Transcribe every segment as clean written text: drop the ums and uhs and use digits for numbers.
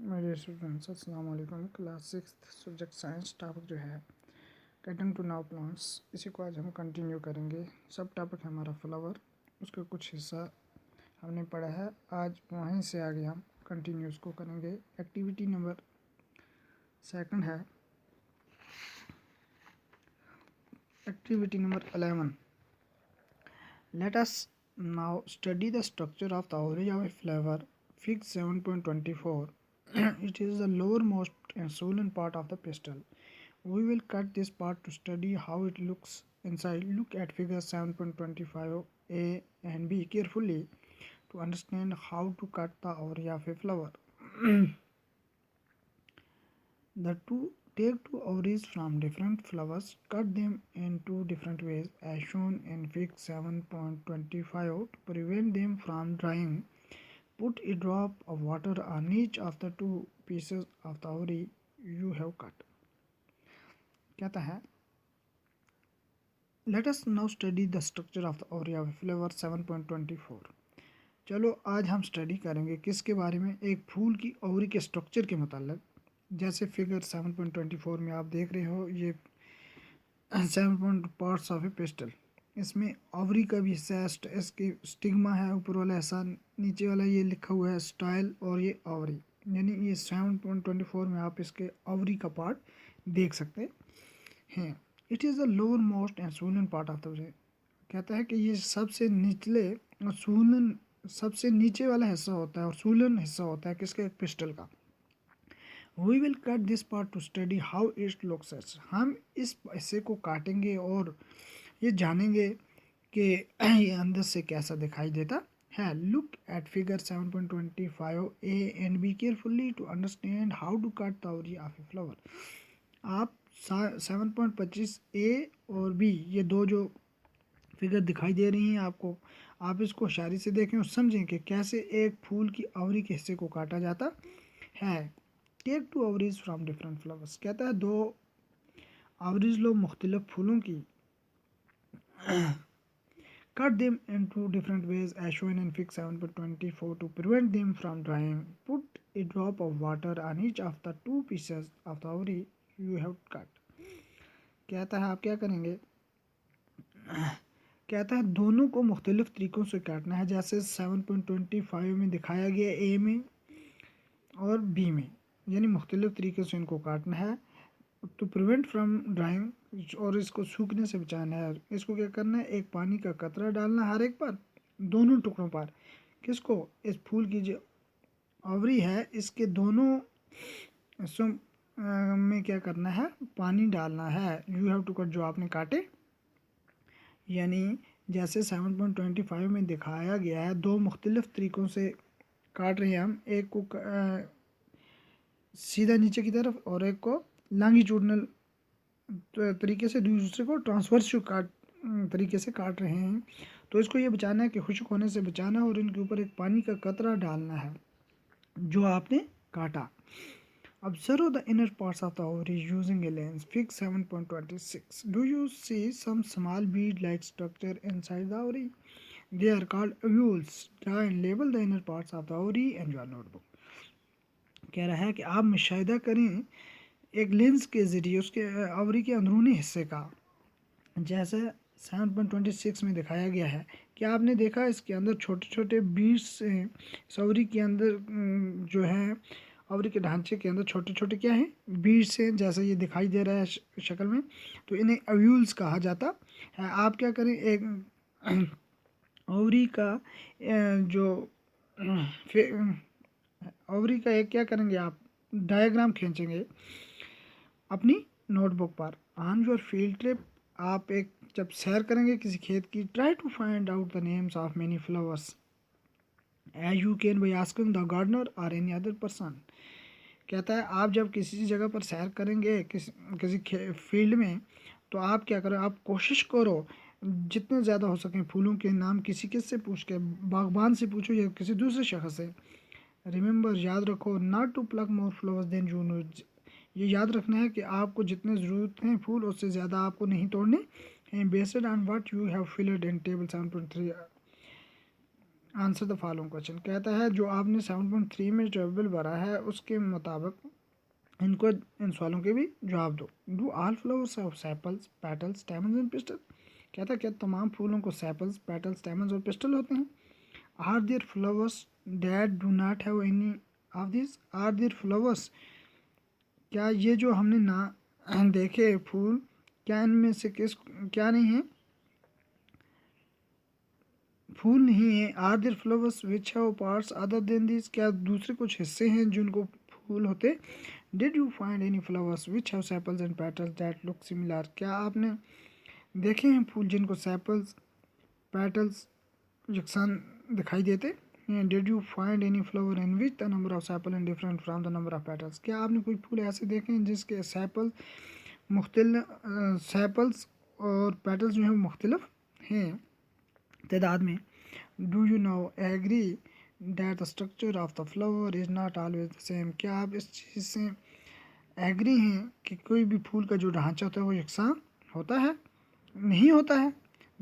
मेरे स्टूडेंट्स अस्सलाम वालेकुम। क्लास 6 सब्जेक्ट साइंस टॉपिक जो है गेटिंग टू नाउ प्लांट्स, इसी को आज हम कंटिन्यू करेंगे। सब टॉपिक है हमारा फ्लावर, उसका कुछ हिस्सा हमने पढ़ा है। आज वहीं से आगे हम कंटिन्यू उसको करेंगे। एक्टिविटी नंबर 2 है activity number 11। Let us now study the structure of the ovary of a flower. Fig 7.24. It is the lowermost and swollen part of the pistil. We will cut this part to study how it looks inside. Look at figure 7.25a and b carefully to understand how to cut the ovary of a flower. The take two ovaries from different flowers, cut them in two different ways as shown in fig 7.25 to prevent them from drying. Put a drop of water on each of the two pieces of the ovary you have cut. कहता है Let us now study the structure of the ovary of a flower 7.24. चलो आज हम study करेंगे किसके बारे में, एक फूल की ओवरी के स्ट्रक्चर के मतलब। जैसे फिगर 7.24 में आप देख रहे हो, ये 7 पार्ट्स ऑफ ए पेस्टल। इसमें ओवरी का भी हिस्सा है, इसके स्टिग्मा है ऊपर वाला हिस्सा, नीचे वाला ये लिखा हुआ है स्टाइल, और ये ओवरी, यानी ये 7.24 में आप इसके ओवरी का पार्ट देख सकते हैं। It is the lower most and swollen part of the ovary. कहता है कि ये सबसे निचले और स्वोलन, सबसे नीचे वाला हिस्सा होता है और स्वोलन हिस्सा होता है किसके, पिस्टल का। We will cut this part to study how it looks. हम इस हिस्से को काटेंगे और ये जानेंगे कि ये अंदर से कैसा दिखाई देता है। Look at figure 7.25a and be carefully to understand how to cut the ovary of a flower. आप 7.25a और b, ये दो जो फिगर दिखाई दे रही हैं आपको, आप इसको इशारे से देखें और समझें कि कैसे एक फूल की ओवरी के हिस्से को काटा जाता है। Take two ovaries from different flowers. कहता है दो ओवरीज लो मुख्तलिफ फूलों की, cut them into different ways as shown in fig 7.24 to prevent them from drying. Put a drop of water on each of the two pieces of the ovary you have cut. कहता है आप क्या करेंगे, कहता है दोनों को मुख्तलिफ तरीक़ों से काटना है, जैसे 7.25 में दिखाया गया ए में और बी में, यानी मुख्तलिफ तरीके से इनको काटना है। टू प्रिवेंट फ्रॉम ड्राइंग, और इसको सूखने से बचाना है। इसको क्या करना है, एक पानी का कतरा डालना हर एक पर, दोनों टुकड़ों पर। किसको, इस फूल की जो ओवरी है इसके दोनों हिस्सों में क्या करना है, पानी डालना है। यू हैव टू कट, जो आपने काटे, यानी जैसे 7.25 में दिखाया गया है, दो मुख्तलिफ तरीक़ों से काट रहे हैं हम, एक को सीधा नीचे की तरफ और एक को लॉन्गिट्यूडनल तरीके से, दूसरे को ट्रांसवर्स तरीके से काट रहे हैं। तो इसको ये बचाना है कि खुश्क होने से बचाना है, और इनके ऊपर एक पानी का कतरा डालना है जो आपने काटा। Observe the inner parts of the ovary using a lens. Fig 7.26. Do you see some small bead-like structure inside the ovary? They are called ovules. Draw and label the inner parts of the ovary in your notebook. कह रहा है कि आप मुशाहिदा करें एक lens के ज़रिए उसके ओवरी के अंदरूनी हिस्से का, जैसे 7.26 में दिखाया गया है कि आपने देखा इसके अंदर छोटे छोटे बीड्स हैं। ओवरी के अंदर जो है, ओवरी के ढांचे के अंदर छोटे छोटे क्या हैं, बीड्स हैं, जैसे ये दिखाई दे रहा है शक्ल में। तो इन्हें ओव्यूल्स कहा जाता है। आप क्या करें, एक ओवरी का जो ओवरी का एक क्या करेंगे, आप डायग्राम खींचेंगे अपनी नोटबुक पर। ऑन योर फील्ड ट्रिप, आप एक जब सैर करेंगे किसी खेत की, try to find out the names of many flowers as you can by asking the gardener और एनी अदर पर्सन। कहता है आप जब किसी जगह पर सैर करेंगे किसी फील्ड में, तो आप क्या करो, आप कोशिश करो जितने ज़्यादा हो सकें फूलों के नाम किसी से पूछ के, बागबान से पूछो या किसी दूसरे शख्स से। रिमेंबर, याद रखो, not to pluck more flowers than you know. ये याद रखना है कि आपको जितने ज़रूरत हैं फूल, उससे ज़्यादा आपको नहीं तोड़ने हैं। Based on what you have filled in table 7.3 answer the following question. कहता है जो आपने 7.3 में टेबल भरा है उसके मुताबिक इनको इन सवालों के भी जवाब दो। Do all flowers have sepals, petals, stamens and pistil? कहता है क्या तमाम फूलों को सेपल्स, पेटल्स, स्टेमन्स और पिस्टल होते हैं? Are there flowers that do not have any of this? Are there flowers, क्या ये जो हमने ना देखे फूल, क्या इनमें से किस क्या नहीं है, फूल नहीं है? Are there flowers which have parts other than this? क्या दूसरे कुछ हिस्से हैं जिनको फूल होते? Did you find any flowers which have sepals and petals that look similar? क्या आपने देखे हैं फूल जिनको सेपल्स, पेटल्स यकसान दिखाई देते? Did you find any flower in which the number of sepal and different from the number of petals? क्या आपने कोई फूल ऐसे देखे हैं जिसके सेपल मुख्तलिफ सेपल्स और पेटल्स जो हैं मुख्तलिफ हैं तादाद में? Do you no agree that the structure of the flower is not always the same? क्या आप इस चीज़ से एग्री हैं कि कोई भी फूल का जो ढांचा होता है वो यकसा होता है? नहीं होता है।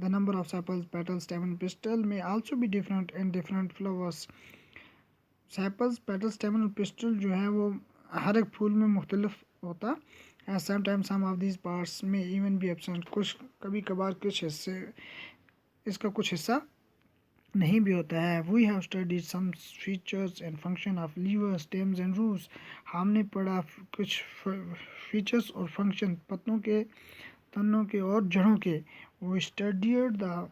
The number of sepals, petals, स्टेमन, pistol में आल्सो भी different in different flowers. Sepals, petals, स्टेमन और पिस्टल जो है वो हर एक फूल में मुख्तलिफ होता है। Sometimes some of these parts में इवन भी एब्सेंट, कुछ कभी कभार कुछ हिस्से इसका कुछ हिस्सा नहीं भी होता है। We have studied some features and function of leaves, stems and roots. हमने पढ़ा कुछ फीचर्स और फंक्शन पत्तों के, तनों के और जड़ों के। वो studied the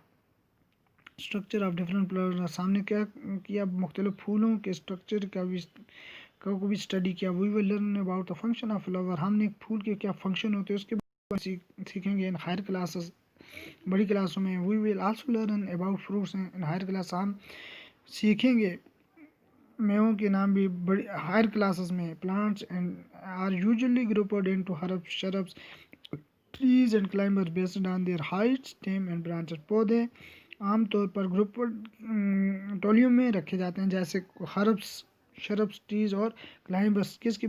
structure of different flowers. सामने क्या किया, मुख्तलिफ फूलों के स्ट्रक्चर का भी स्टडी किया। We will learn about the function of flower. हमने एक फूल के क्या फंक्शन होते हैं उसके बारे में सीखेंगे इन हायर क्लासेस, बड़ी क्लासों में। We will also learn about fruits in higher class. हम सीखेंगे मेवों के नाम भी बड़ी हायर क्लासेस में। Plants and are usually grouped into herbs, shrubs, trees and climbers based on their height, stem and branches. पौधे आमतौर पर ग्रुप टोलियों में रखे जाते हैं जैसे हर्ब्स, शरब्स, ट्रीज और क्लाइंबर्स। किसकी